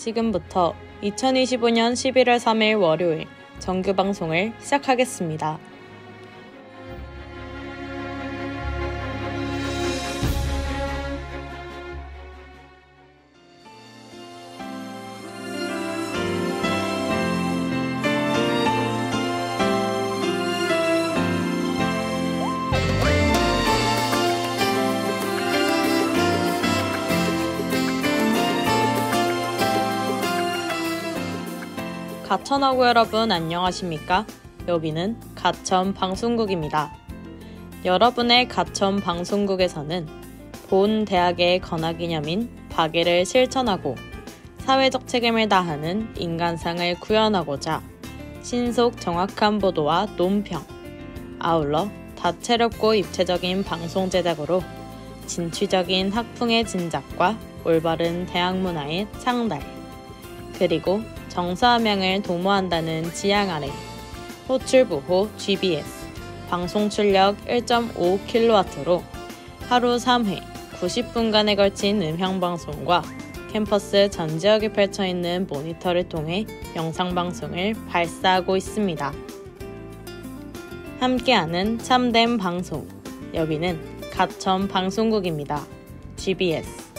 지금부터 2025년 11월 3일 월요일 정규 방송을 시작하겠습니다. 가천하고 여러분 안녕하십니까? 여기는 가천 방송국입니다. 여러분의 가천 방송국에서는 본 대학의 건화기념인 박애를 실천하고 사회적 책임을 다하는 인간상을 구현하고자 신속 정확한 보도와 논평, 아울러 다채롭고 입체적인 방송 제작으로 진취적인 학풍의 진작과 올바른 대학 문화의 창달, 그리고 정서함양을 도모한다는 지향 아래 호출부호 GBS 방송 출력 1.5kW로 하루 3회 90분간에 걸친 음향방송과 캠퍼스 전 지역에 펼쳐있는 모니터를 통해 영상방송을 발사하고 있습니다. 함께하는 참된 방송, 여기는 가천 방송국입니다. GBS.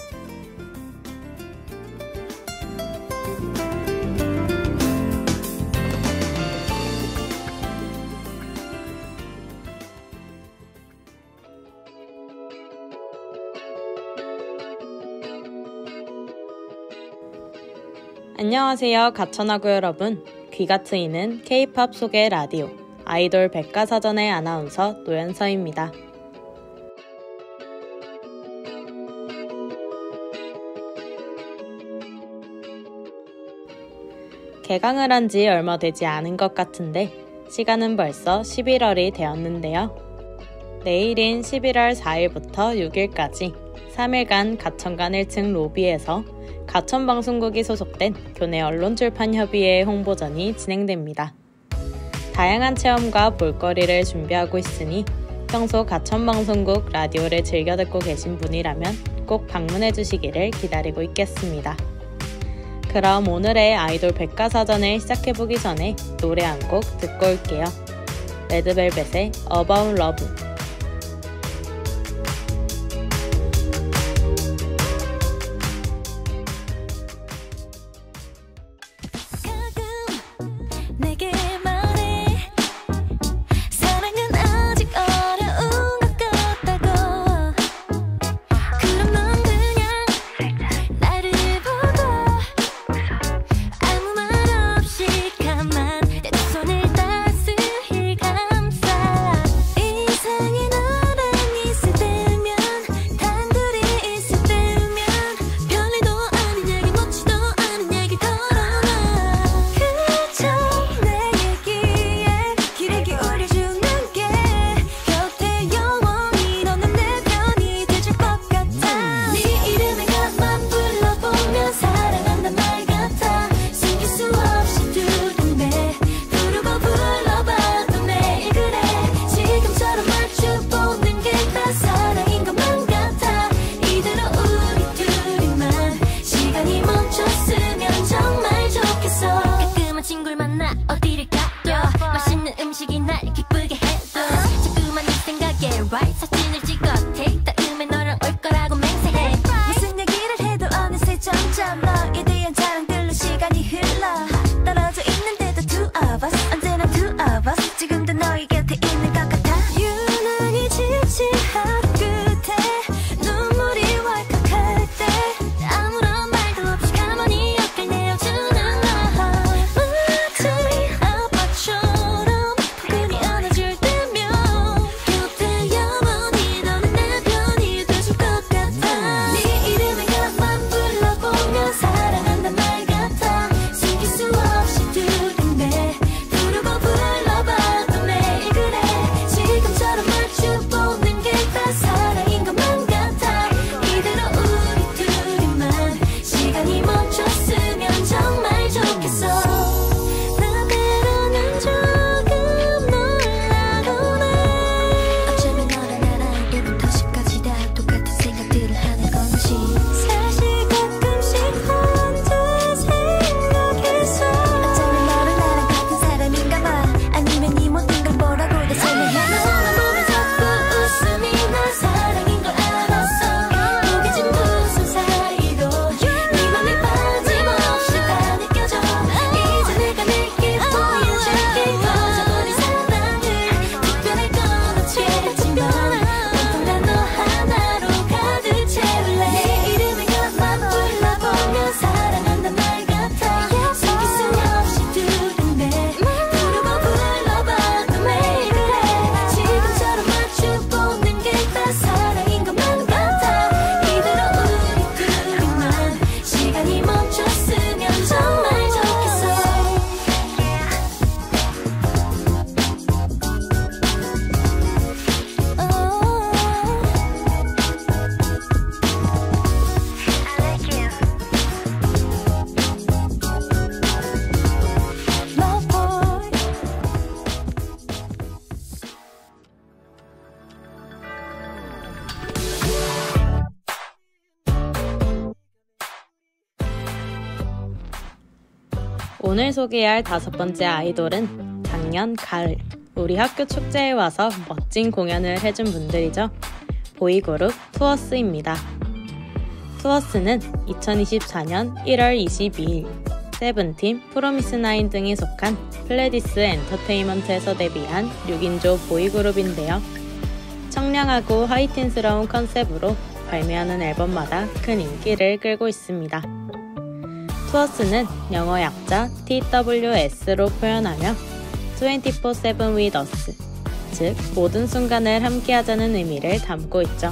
안녕하세요 가천하고 여러분, 귀가 트이는 K-POP 소개 라디오 아이돌 백과사전의 아나운서 노연서입니다. 개강을 한 지 얼마 되지 않은 것 같은데 시간은 벌써 11월이 되었는데요. 내일인 11월 4일부터 6일까지 3일간 가천관 1층 로비에서 가천방송국이 소속된 교내 언론출판협의회 홍보전이 진행됩니다. 다양한 체험과 볼거리를 준비하고 있으니 평소 가천방송국 라디오를 즐겨 듣고 계신 분이라면 꼭 방문해 주시기를 기다리고 있겠습니다. 그럼 오늘의 아이돌 백과사전을 시작해보기 전에 노래 한 곡 듣고 올게요. 레드벨벳의 About Love. 오늘 소개할 5번째 아이돌은 작년 가을 우리 학교 축제에 와서 멋진 공연을 해준 분들이죠. 보이그룹 투어스입니다. 투어스는 2024년 1월 22일 세븐틴, 프로미스나인 등이 속한 플레디스 엔터테인먼트에서 데뷔한 6인조 보이그룹인데요. 청량하고 하이틴스러운 컨셉으로 발매하는 앨범마다 큰 인기를 끌고 있습니다. 투어스는 영어 약자 TWS로 표현하며 24/7 with us, 즉 모든 순간을 함께하자는 의미를 담고 있죠.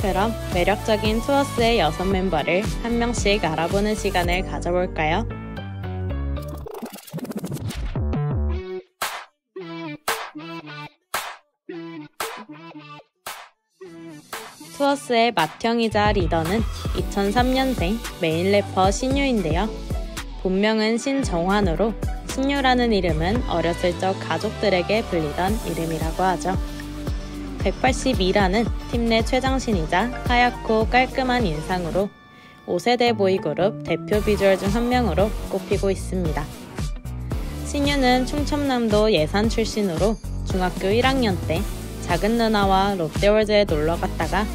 그럼 매력적인 투어스의 6멤버를 한 명씩 알아보는 시간을 가져볼까요? 투어스의 맏형이자 리더는 2003년생 메인 래퍼 신유인데요. 본명은 신정환으로 신유라는 이름은 어렸을 적 가족들에게 불리던 이름이라고 하죠. 182라는 팀 내 최장신이자 하얗고 깔끔한 인상으로 5세대 보이그룹 대표 비주얼 중 한 명으로 꼽히고 있습니다. 신유는 충청남도 예산 출신으로 중학교 1학년 때 작은 누나와 롯데월드에 놀러 갔다가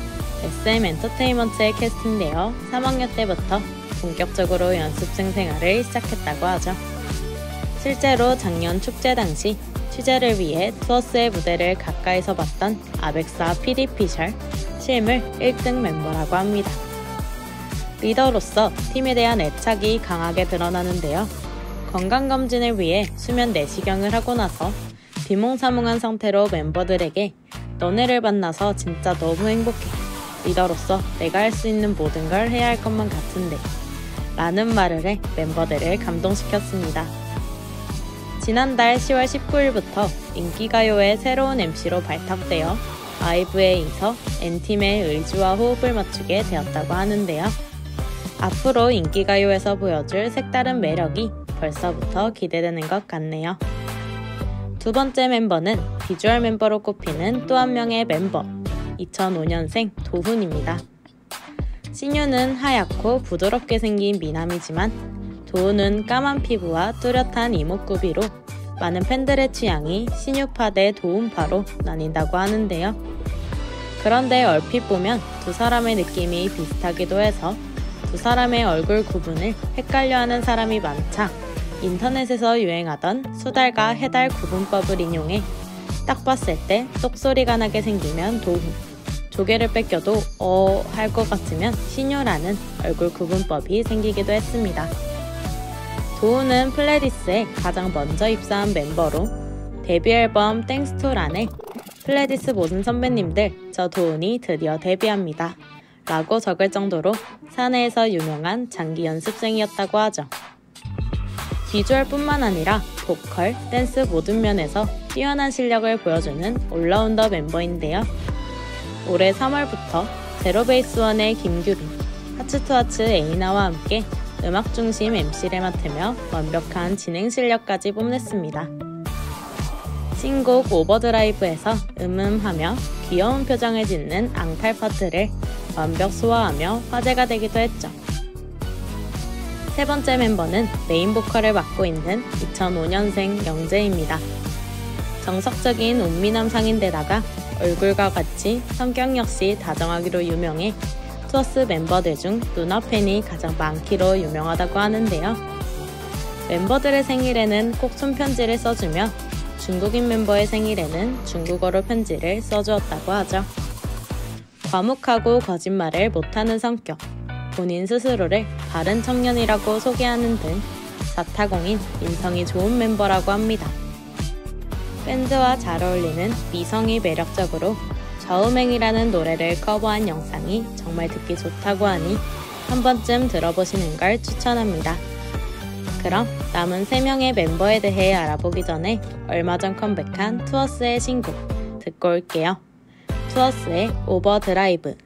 SM 엔터테인먼트에 캐스팅되어 3학년 때부터 본격적으로 연습생 생활을 시작했다고 하죠. 실제로 작년 축제 당시 취재를 위해 투어스의 무대를 가까이서 봤던 아벡사 PD피셜 실물 1등 멤버라고 합니다. 리더로서 팀에 대한 애착이 강하게 드러나는데요. 건강검진을 위해 수면 내시경을 하고 나서 비몽사몽한 상태로 멤버들에게 너네를 만나서 진짜 너무 행복해. 리더로서 내가 할 수 있는 모든 걸 해야 할 것만 같은데 라는 말을 해 멤버들을 감동시켰습니다. 지난달 10월 19일부터 인기가요의 새로운 MC로 발탁되어 아이브에 이서 N팀의 의지와 호흡을 맞추게 되었다고 하는데요. 앞으로 인기가요에서 보여줄 색다른 매력이 벌써부터 기대되는 것 같네요. 두 번째 멤버는 비주얼 멤버로 꼽히는 또 한 명의 멤버 2005년생 도훈입니다. 신유는 하얗고 부드럽게 생긴 미남이지만 도훈은 까만 피부와 뚜렷한 이목구비로 많은 팬들의 취향이 신유파 대 도훈파로 나뉜다고 하는데요. 그런데 얼핏 보면 두 사람의 느낌이 비슷하기도 해서 두 사람의 얼굴 구분을 헷갈려하는 사람이 많자 인터넷에서 유행하던 수달과 해달 구분법을 인용해 딱 봤을 때 똑소리가 나게 생기면 도훈, 조개를 뺏겨도 할 것 같으면 신유라는 얼굴 구분법이 생기기도 했습니다. 도훈은 플레디스에 가장 먼저 입사한 멤버로 데뷔 앨범 땡스 투 란에 플레디스 모든 선배님들 저 도훈이 드디어 데뷔합니다 라고 적을 정도로 사내에서 유명한 장기 연습생이었다고 하죠. 비주얼뿐만 아니라 보컬, 댄스 모든 면에서 뛰어난 실력을 보여주는 올라운더 멤버인데요. 올해 3월부터 제로베이스원의 김규빈, 하츠투하츠 에이나와 함께 음악 중심 MC를 맡으며 완벽한 진행 실력까지 뽐냈습니다. 신곡 오버드라이브에서 음음하며 귀여운 표정을 짓는 앙탈 파트를 완벽 소화하며 화제가 되기도 했죠. 세 번째 멤버는 메인 보컬을 맡고 있는 2005년생 영재입니다. 정석적인 온미남 상인데다가 얼굴과 같이 성격 역시 다정하기로 유명해 투어스 멤버들 중 누나 팬이 가장 많기로 유명하다고 하는데요. 멤버들의 생일에는 꼭 손편지를 써주며 중국인 멤버의 생일에는 중국어로 편지를 써주었다고 하죠. 과묵하고 거짓말을 못하는 성격, 본인 스스로를 바른 청년이라고 소개하는 등 자타공인 인성이 좋은 멤버라고 합니다. 밴드와 잘 어울리는 미성이 매력적으로 저음행이라는 노래를 커버한 영상이 정말 듣기 좋다고 하니 한 번쯤 들어보시는 걸 추천합니다. 그럼 남은 3명의 멤버에 대해 알아보기 전에 얼마 전 컴백한 투어스의 신곡 듣고 올게요. 투어스의 오버드라이브.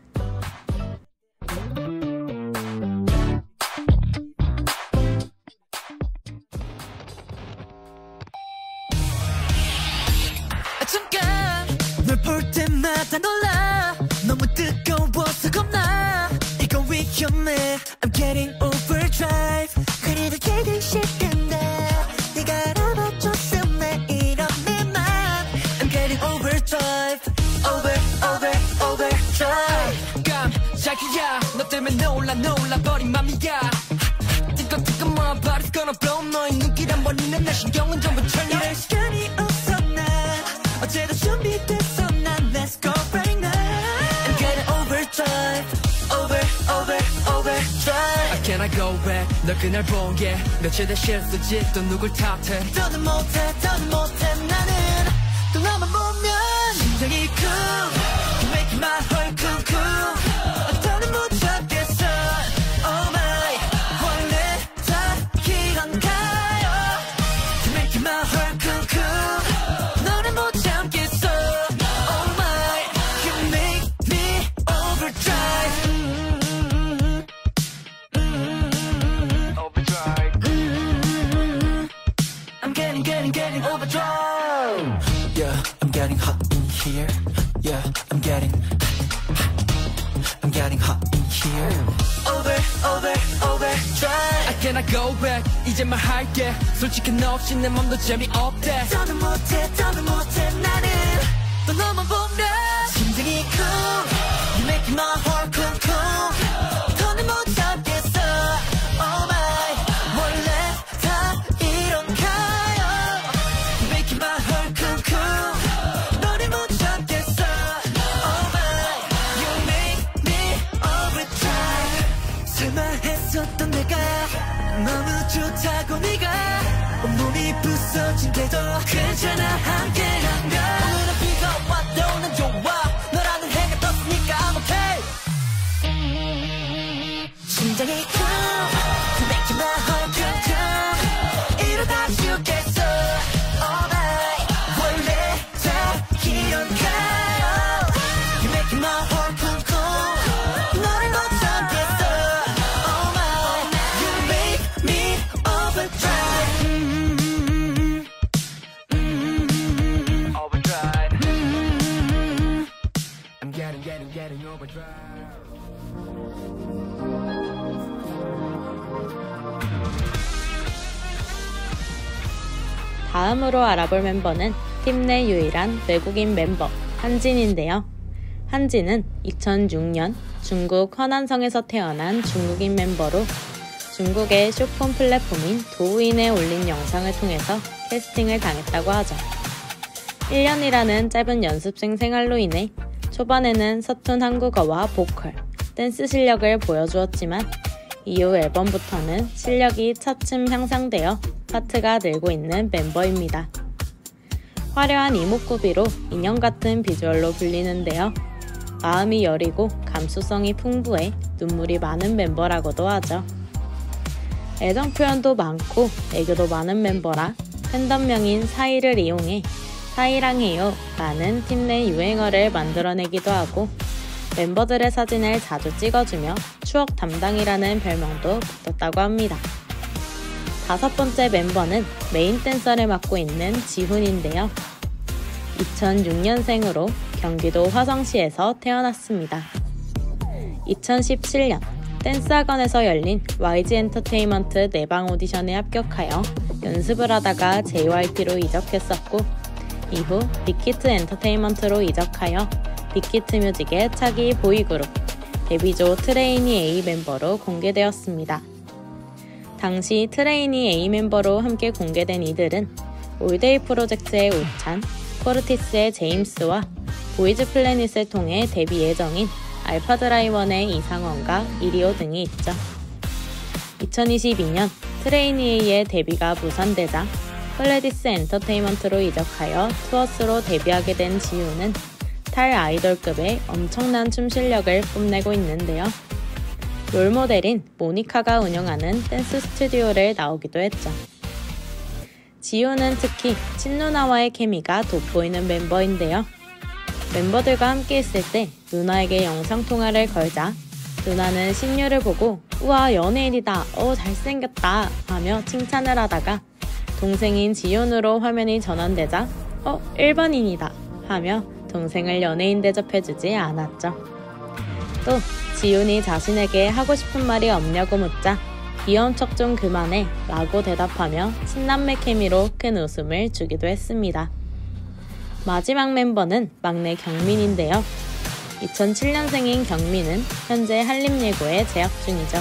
널 볼 때마다 놀라 너무 뜨거워서 겁나 이건 위험해 I'm getting overdrive 그래도 getting shit 된다 overdrive 깜짝이야 너 때문에 놀라버린 맘이야 뜨끈뜨끈한 body's gonna blow 너의 눈길 한 번이면 내 신경은 전부 철려 이럴 시간이 없어 난 어제도 준비됐어 난 Let's go right now I'm getting overdrive overdrive I cannot go back 널 그날 본 게 며칠 된 실수지 또 누굴 탓해 더는 못해 나는 또 너만 보면 심장이 cool You make my heart cool 더는 못 참겠어 Oh my 원래 다 이런가요 You make my heart cool 너는 못 참겠어 Oh my You make me overdrive I'm getting overdrive Yeah, I'm getting hot in here Yeah, I'm getting hot in here overdrive I cannot go back 이제 말할게 솔직히 너 없이 내 맘도 재미없대 더는 못해 나는 또 너만 보면 심장이 cool You make my heart cool 더는 못 참겠어 Oh my 원래 다 이런가요 You make my heart cool 너를 못 참겠어 Oh my You make me overdrive 쓸만했었던 내가 너무 좋다고 네가 온몸이 부서진데도 괜찮아 함께란 걸 오늘은 비가 와도 난 좋아 너라는 해가 떴으니까 I'm okay 심장이 cool You make my heart cool 이러다 죽겠어 Oh my 원래 다 이런가요 You make my heart cool 너를 못 참겠어 Oh my You make me overdrive overdrive I'm getting overdrive 다음으로 알아볼 멤버는 팀 내 유일한 외국인 멤버 한진인데요. 한진은 2006년 중국 허난성에서 태어난 중국인 멤버로 중국의 쇼폰 플랫폼인 도우인에 올린 영상을 통해서 캐스팅을 당했다고 하죠. 1년이라는 짧은 연습생 생활로 인해 초반에는 서툰 한국어와 보컬, 댄스 실력을 보여주었지만 이후 앨범부터는 실력이 차츰 향상되어 파트가 늘고 있는 멤버입니다. 화려한 이목구비로 인형 같은 비주얼로 불리는데요. 마음이 여리고 감수성이 풍부해 눈물이 많은 멤버라고도 하죠. 애정 표현도 많고 애교도 많은 멤버라 팬덤명인 사이를 이용해 사이랑 해요 라는 팀 내 유행어를 만들어내기도 하고 멤버들의 사진을 자주 찍어주며 추억 담당이라는 별명도 붙었다고 합니다. 다섯 번째 멤버는 메인 댄서를 맡고 있는 지훈인데요. 2006년생으로 경기도 화성시에서 태어났습니다. 2017년 댄스학원에서 열린 YG 엔터테인먼트 내방 오디션에 합격하여 연습을 하다가 JYP로 이적했었고 이후 빅히트 엔터테인먼트로 이적하여 빅히트 뮤직의 차기 보이그룹 데뷔조 트레이니 A 멤버로 공개되었습니다. 당시 트레이니 A 멤버로 함께 공개된 이들은 올데이 프로젝트의 우찬, 포르티스의 제임스와 보이즈 플래닛을 통해 데뷔 예정인 알파드라이원의 이상원과 이리오 등이 있죠. 2022년 트레이니 A의 데뷔가 무산되자 플레디스 엔터테인먼트로 이적하여 투어스로 데뷔하게 된 지우는 탈 아이돌급의 엄청난 춤 실력을 뽐내고 있는데요. 롤모델인 모니카가 운영하는 댄스 스튜디오를 나오기도 했죠. 지우는 특히 친누나와의 케미가 돋보이는 멤버인데요. 멤버들과 함께 있을 때 누나에게 영상통화를 걸자 누나는 신유를 보고 우와 연예인이다, 잘생겼다 하며 칭찬을 하다가 동생인 지윤으로 화면이 전환되자 일반인이다 하며 동생을 연예인 대접해주지 않았죠. 또 지윤이 자신에게 하고 싶은 말이 없냐고 묻자 귀여운 척 좀 그만해 라고 대답하며 친남매 케미로 큰 웃음을 주기도 했습니다. 마지막 멤버는 막내 경민인데요. 2007년생인 경민은 현재 한림예고에 재학 중이죠.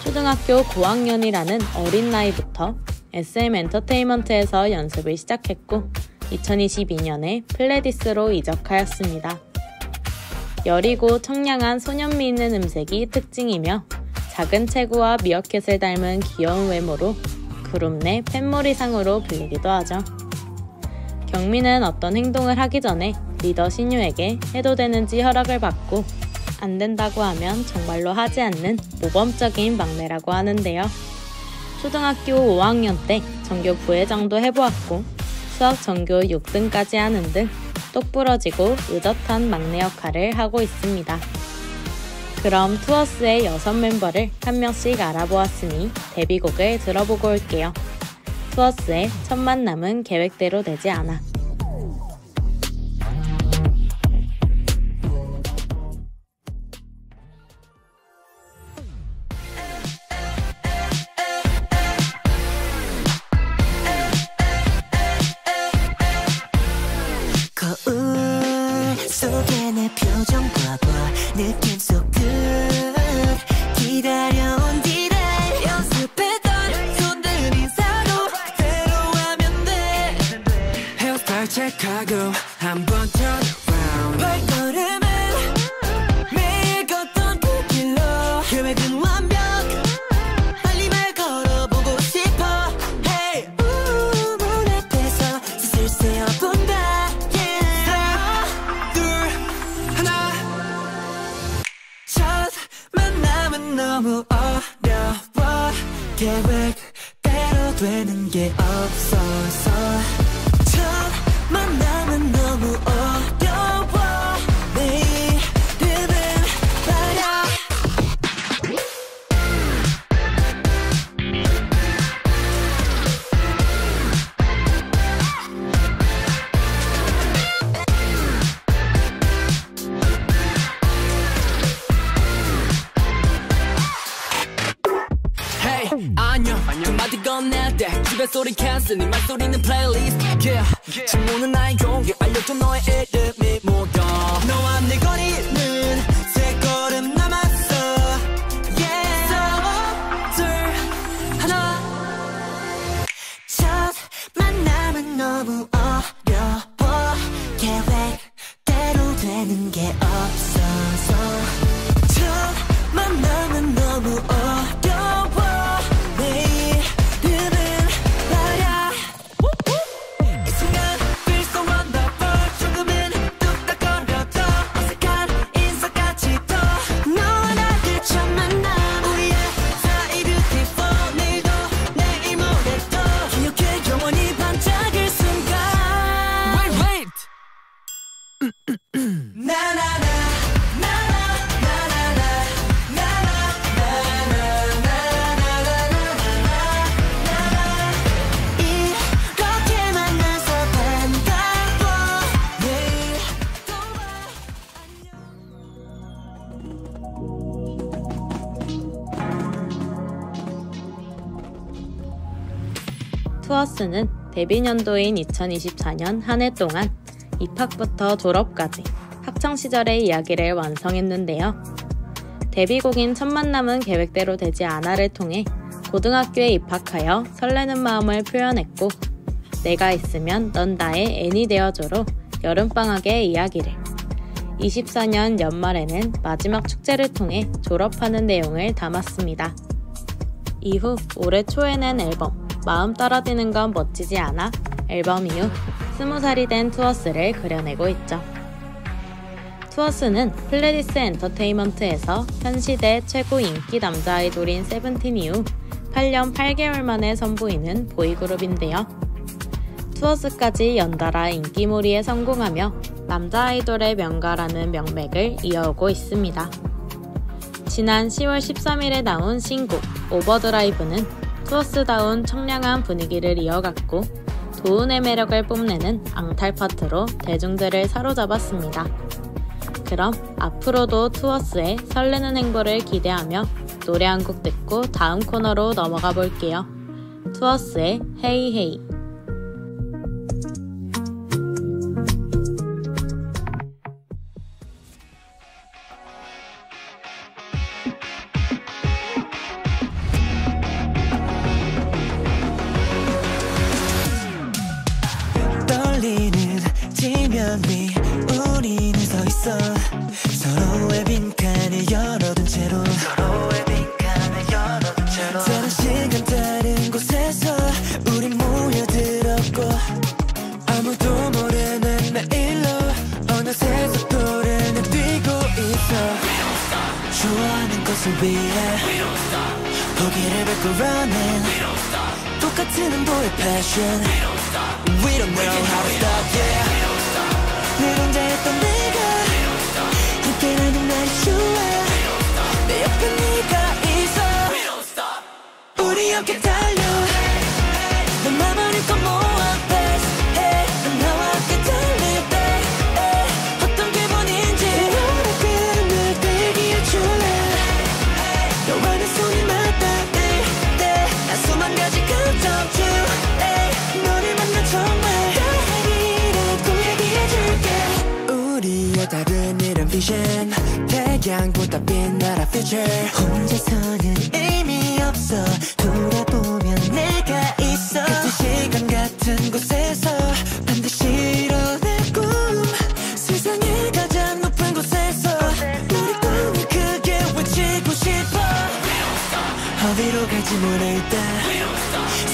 초등학교 고학년이라는 어린 나이부터 SM 엔터테인먼트에서 연습을 시작했고 2022년에 플레디스로 이적하였습니다. 여리고 청량한 소년미 있는 음색이 특징이며 작은 체구와 미어캣을 닮은 귀여운 외모로 그룹 내 팬몰이상으로 불리기도 하죠. 경민은 어떤 행동을 하기 전에 리더 신유에게 해도 되는지 허락을 받고 안 된다고 하면 정말로 하지 않는 모범적인 막내라고 하는데요. 초등학교 5학년 때 전교 부회장도 해보았고 수학 전교 6등까지 하는 등 똑부러지고 의젓한 막내 역할을 하고 있습니다. 그럼 투어스의 6멤버를 한 명씩 알아보았으니 데뷔곡을 들어보고 올게요. 투어스의 첫 만남은 계획대로 되지 않아. 거울 속에 내 표정 봐봐 느낌 속 끝 기다려온 디레이 연습했던 손들 인사로 그대로 하면 돼 헤어스타일 체크하고 한번 turn around 발걸음은 매일 걷던 그 길로 계획은 완벽 빨리 말 걸어보고 싶어 Hey 문 앞에서 슬슬 세어본다 너무 어려워 계획대로 되는 게 없어서 첫 만남은 너무 어려워 내 이름은 말야 안녕 한마디 건넬 때 집에 소리 캔슬 네 말소리는 플레이리스트 yeah. 친구는 나의 용기 알려줘 너의 이름이 뭐야 너와 내 거리는 세 걸음 남았어 yeah. 둘 하나 첫 만남은 너무 어려워 계획대로 되는 게 없어서 첫 만남은 너무 어려워 투어스는 데뷔 연도인 2024년 한 해 동안 입학부터 졸업까지 학창시절의 이야기를 완성했는데요. 데뷔곡인 첫 만남은 계획대로 되지 않아를 통해 고등학교에 입학하여 설레는 마음을 표현했고 내가 있으면 넌 나의 애니 되어줘로 여름방학의 이야기를 24년 연말에는 마지막 축제를 통해 졸업하는 내용을 담았습니다. 이후 올해 초에 낸 앨범 마음 떨어지는 건 멋지지 않아? 앨범 이후 20살이 된 투어스를 그려내고 있죠. 투어스는 플레디스 엔터테인먼트에서 현 시대 최고 인기 남자 아이돌인 세븐틴 이후 8년 8개월 만에 선보이는 보이그룹인데요. 투어스까지 연달아 인기몰이에 성공하며 남자 아이돌의 명가라는 명맥을 이어오고 있습니다. 지난 10월 13일에 나온 신곡 오버드라이브는 투어스다운 청량한 분위기를 이어갔고 도운의 매력을 뽐내는 앙탈 파트로 대중들을 사로잡았습니다. 그럼 앞으로도 투어스의 설레는 행보를 기대하며 노래 한 곡 듣고 다음 코너로 넘어가 볼게요. 투어스의 헤이 헤이. 우리는 서 있어 서로의 빈칸을 열어둔 채로 다른 시간 다른 곳에서 우린 모여들었고 아무도 모르는 나일로 어느새 속도를 내뛰고 있어 좋아하는 것을 위해 포기를 밟고 running 똑같은 온도의 passion We don't know how to stop yeah 늘 혼자였던 내가 함께라는 날이 좋아 내 옆에 네가 있어 우리 함께 달려 넌 마음껏 모아 best 넌 나와 함께 달릴 때 어떤 기분인지 널 대기해줄래 너와 내 손이 맞닿을 때 난 수만 가지 감정 중 너를 만나 정말 다행이라고 얘기해줄게 우리의 다른 이런 vision 태양보다 빛나라 future 혼자서는 의미 없어 돌아보면 내가 있어 같은 시간 같은 곳에서 반드시 이뤄낼 꿈 세상의 가장 높은 곳에서 우리 꿈을 크게 외치고 싶어 어디로 갈지 모를 때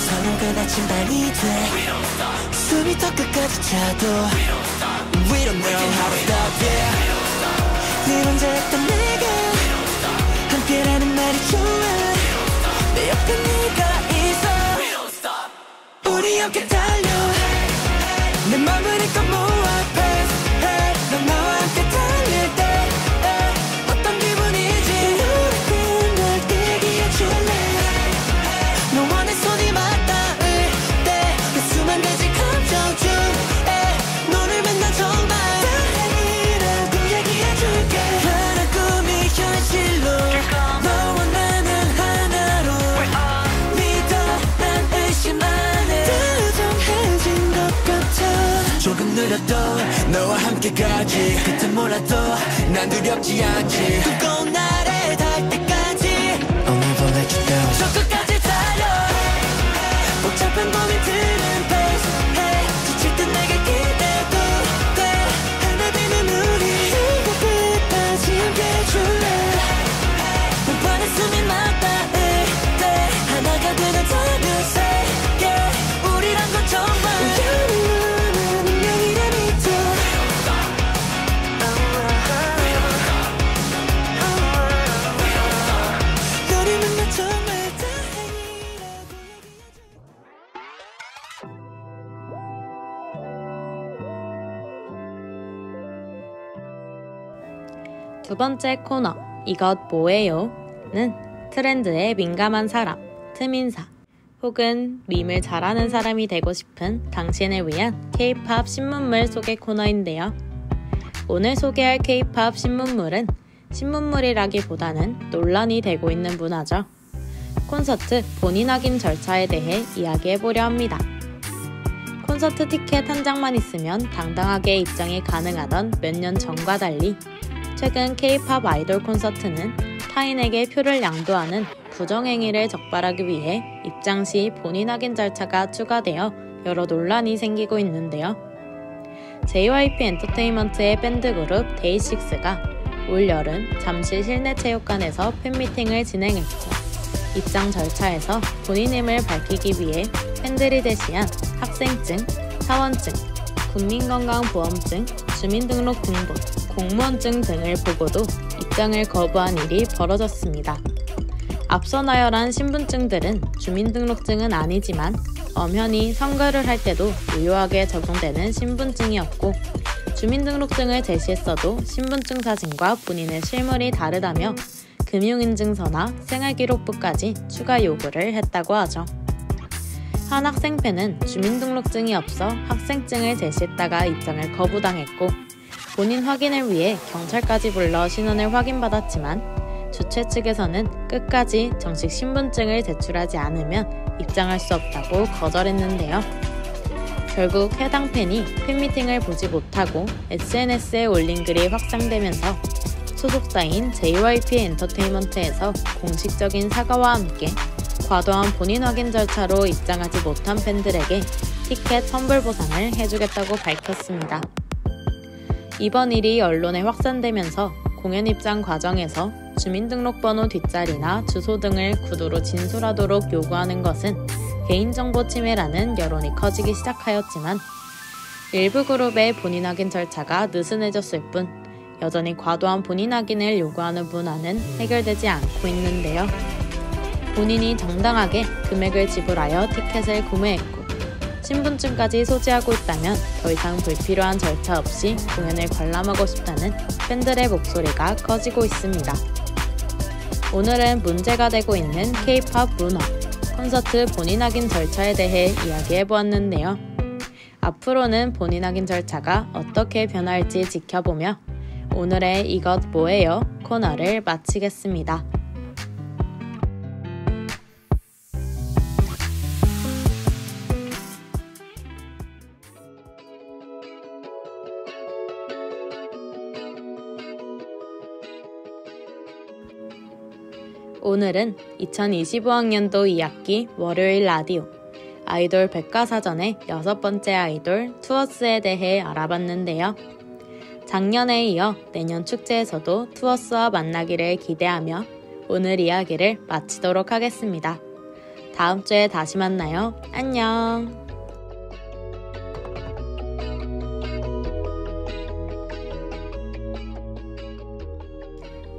서로가 다친 밤이 돼 숨이 더 끝까지 차도 We don't know how to stop yeah 늘 혼자였던 내가 함께라는 말이 좋아 내 옆에 네가 있어 우리 함께 달려 내 맘을 잊고 모아 press 넌 나와 함께 달릴 때 어떤 기분이지 널 대기해줄래 너와 내 손이 맞닿을 때 그 수만 가지 감정 중에 너를 만나 정말 다행이라고 얘기해줄게 하나 꿈이 현실로 너와 나는 하나로 믿어 난 의심 안해 다정해진 것 같아 조금 느려도 너와 함께 가지 끝은 몰라도 난 두렵지 않지 두꺼운 날에 닿을 때까지 I'll never let you down 저 끝까지 달려 복잡한 고민들은 face 지칠 듯 내게 기대도 돼 하나 되는 우리 네가 끝까지 함께해줄래 너와 내 숨이 맞닿을 때 하나가 되는 작은 세계 우리란 건 정말 우연한 운명이라 믿어 너를 만나 정말 다행이라고 두 번째 코너 이것 뭐예요? 는 트렌드에 민감한 사람, 트민사 혹은 밈을 잘하는 사람이 되고 싶은 당신을 위한 K-POP 신문물 소개 코너인데요. 오늘 소개할 K-POP 신문물은 신문물이라기보다는 논란이 되고 있는 문화죠. 콘서트 본인 확인 절차에 대해 이야기해보려 합니다. 콘서트 티켓 한 장만 있으면 당당하게 입장이 가능하던 몇 년 전과 달리 최근 K-POP 아이돌 콘서트는 타인에게 표를 양도하는 부정행위를 적발하기 위해 입장 시 본인 확인 절차가 추가되어 여러 논란이 생기고 있는데요. JYP 엔터테인먼트의 밴드 그룹 데이식스가 올 여름 잠실 실내체육관에서 팬미팅을 진행했고 입장 절차에서 본인임을 밝히기 위해 팬들이 제시한 학생증, 사원증, 국민건강보험증, 주민등록등본, 공무원증 등을 보고도 입장을 거부한 일이 벌어졌습니다. 앞서 나열한 신분증들은 주민등록증은 아니지만 엄연히 선거를 할 때도 유효하게 적용되는 신분증이었고 주민등록증을 제시했어도 신분증 사진과 본인의 실물이 다르다며 금융인증서나 생활기록부까지 추가 요구를 했다고 하죠. 한 학생팬은 주민등록증이 없어 학생증을 제시했다가 입장을 거부당했고 본인 확인을 위해 경찰까지 불러 신원을 확인받았지만 주최 측에서는 끝까지 정식 신분증을 제출하지 않으면 입장할 수 없다고 거절했는데요. 결국 해당 팬이 팬미팅을 보지 못하고 SNS에 올린 글이 확산되면서 소속사인 JYP 엔터테인먼트에서 공식적인 사과와 함께 과도한 본인 확인 절차로 입장하지 못한 팬들에게 티켓 환불 보상을 해주겠다고 밝혔습니다. 이번 일이 언론에 확산되면서 공연 입장 과정에서 주민등록번호 뒷자리나 주소 등을 구두로 진술하도록 요구하는 것은 개인정보 침해라는 여론이 커지기 시작하였지만 일부 그룹의 본인 확인 절차가 느슨해졌을 뿐 여전히 과도한 본인 확인을 요구하는 문화는 해결되지 않고 있는데요. 본인이 정당하게 금액을 지불하여 티켓을 구매했고 신분증까지 소지하고 있다면 더 이상 불필요한 절차 없이 공연을 관람하고 싶다는 팬들의 목소리가 커지고 있습니다. 오늘은 문제가 되고 있는 K-POP 문화, 콘서트 본인 확인 절차에 대해 이야기해보았는데요. 앞으로는 본인 확인 절차가 어떻게 변할지 지켜보며 오늘의 이것 뭐예요? 코너를 마치겠습니다. 오늘은 2025학년도 2학기 월요일 라디오 아이돌 백과사전의 6번째 아이돌 투어스에 대해 알아봤는데요. 작년에 이어 내년 축제에서도 투어스와 만나기를 기대하며 오늘 이야기를 마치도록 하겠습니다. 다음 주에 다시 만나요. 안녕!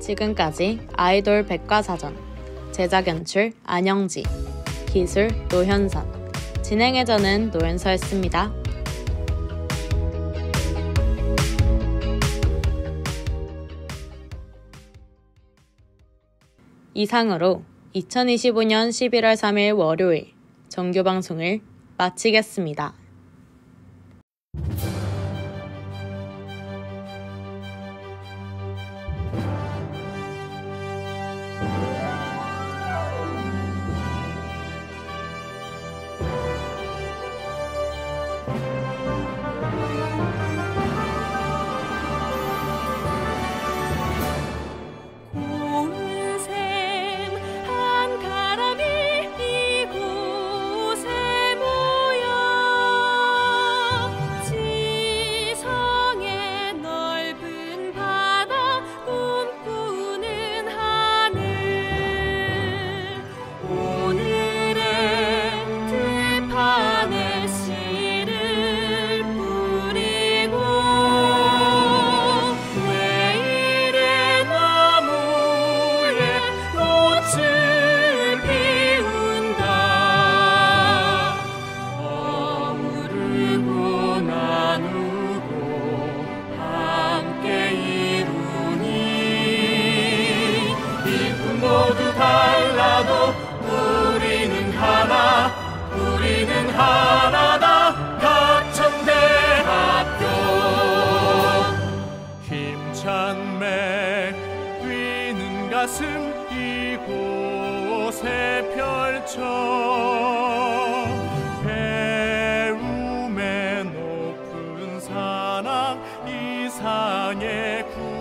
지금까지 아이돌 백과사전 제작 연출 안영지 기술 노현선 진행의 저는 노현서였습니다. 이상으로 2025년 11월 3일 월요일 정규 방송을 마치겠습니다. 우리는 하나다 가천대학교 힘찬 맥 뛰는 가슴 이곳에 펼쳐 배움의 높은 산악 이상의 구